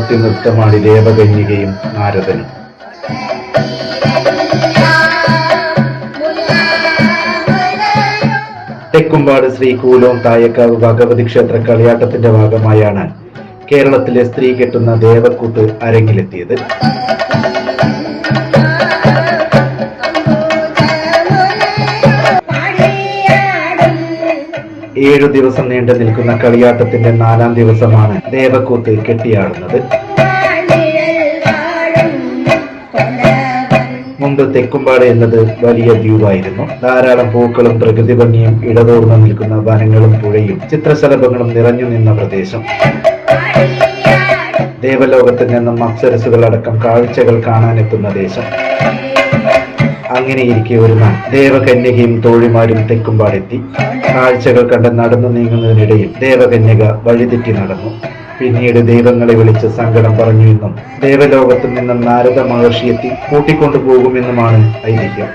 അമർത്തി നൃത്തമാടി ദേവകന്യകയും നാരദനും. തെക്കുംപാട് ശ്രീ കൂലോം തായക്കാവ് ഭഗവതി ക്ഷേത്ര കളിയാട്ടത്തിന്റെ ഭാഗമായാണ് കേരളത്തിലെ സ്ത്രീ കെട്ടുന്ന ദേവക്കൂത്ത് അരങ്ങിലെത്തിയത്. 7 ദിവസം നീണ്ടു നിൽക്കുന്ന കളിയാട്ടത്തിന്റെ 4ാം ദിവസമാണ് ദേവക്കൂത്ത് കെട്ടിയാടുന്നത്. മുമ്പ് തെക്കുംപാട് എന്നത് വലിയ ദ്വീപായിരുന്നു. ധാരാളം പൂക്കളും പ്രകൃതി ഭംഗിയും ഇടതോർന്നു നിൽക്കുന്ന വനങ്ങളും പുഴയും ചിത്രശലഭങ്ങളും നിറഞ്ഞു നിന്ന പ്രദേശം. ദേവലോകത്തിൽ നിന്നും അപ്സരസുകൾ അടക്കം കാഴ്ചകൾ കാണാനെത്തുന്ന ദേശം. അങ്ങനെയിരിക്കെ ഒരു നാൾ ദേവകന്യകയും തോഴിമാരും തെക്കുംപാടെത്തി. കാഴ്ചകൾ കണ്ട് നടന്നു നീങ്ങുന്നതിനിടയിൽ ദേവകന്യക വഴിതെറ്റി നടന്നു. പിന്നീട് ദൈവങ്ങളെ വിളിച്ച് സങ്കടം പറഞ്ഞു എന്നും ദേവലോകത്തു നിന്നും നാരദ മഹർഷി എത്തി കൂട്ടിക്കൊണ്ടുപോകുമെന്നുമാണ് ഐതിഹ്യം.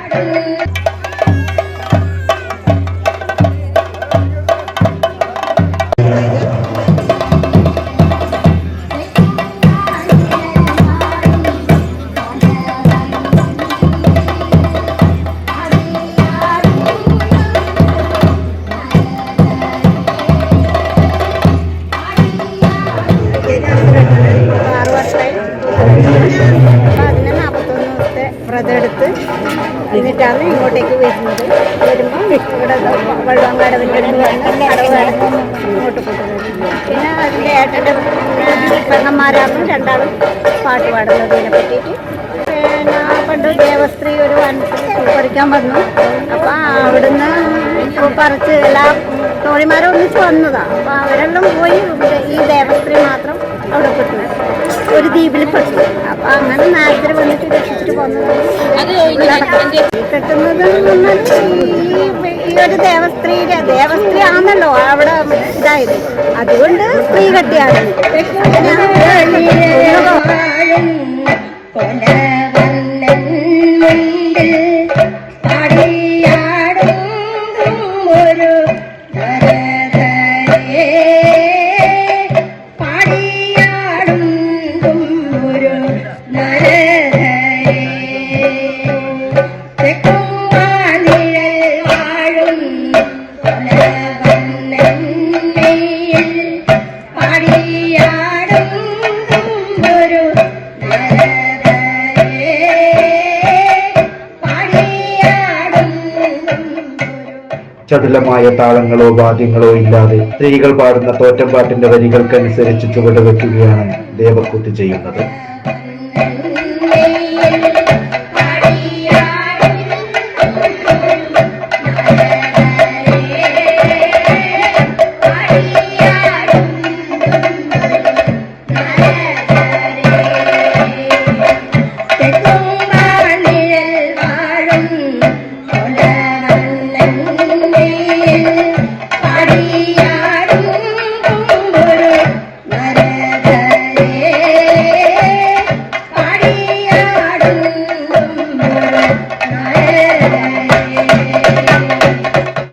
വ്രതമെടുത്ത് എന്നിട്ടാണ് ഇങ്ങോട്ടേക്ക് വരുന്നത്. വരുമ്പോൾ ഇവിടെ വള്ളംകടവിൻ്റെ അടുത്ത് ഇങ്ങോട്ട് കൊണ്ടുവരുന്നത്. പിന്നെ അതിൻ്റെ ഏട്ടൻ്റെ പെണ്ണന്മാരാണ് രണ്ടാളും പാട്ട് പാടുന്നത്. ഇതിനെ പറ്റിയിട്ട് പിന്നെ പണ്ട് ദേവസ്ത്രീ ഒരു വനത്തിൽ പറിക്കാൻ വന്നു. അപ്പം അവിടുന്ന് പറിച്ച് എല്ലാ തോഴിമാരും ഒന്നിച്ച് വന്നതാണ്. അപ്പം അവരെല്ലാം പോയി ഈ ദേവസ്ത്രീ മാത്രം അവിടെ പെട്ടു, ഒരു ദ്വീപിൽ പെട്ടു. അപ്പം അങ്ങനെ നാരദർ വന്നിട്ട് രക്ഷിച്ചിട്ട് പോകുന്നത്. കെട്ടുന്നത് ഈ ഒരു ദേവസ്ത്രീ ആണല്ലോ അവിടെ ഇതായത്. അതുകൊണ്ട് സ്ത്രീ കെട്ടിയാണ്. ചടുലമായ താളങ്ങളോ വാദ്യങ്ങളോ ഇല്ലാതെ സ്ത്രീകൾ പാടുന്ന തോറ്റംപാട്ടിന്റെ വരികൾക്കനുസരിച്ച് ചുവട് വെക്കുകയാണ് ദേവക്കൂത്ത് ചെയ്യുന്നത്.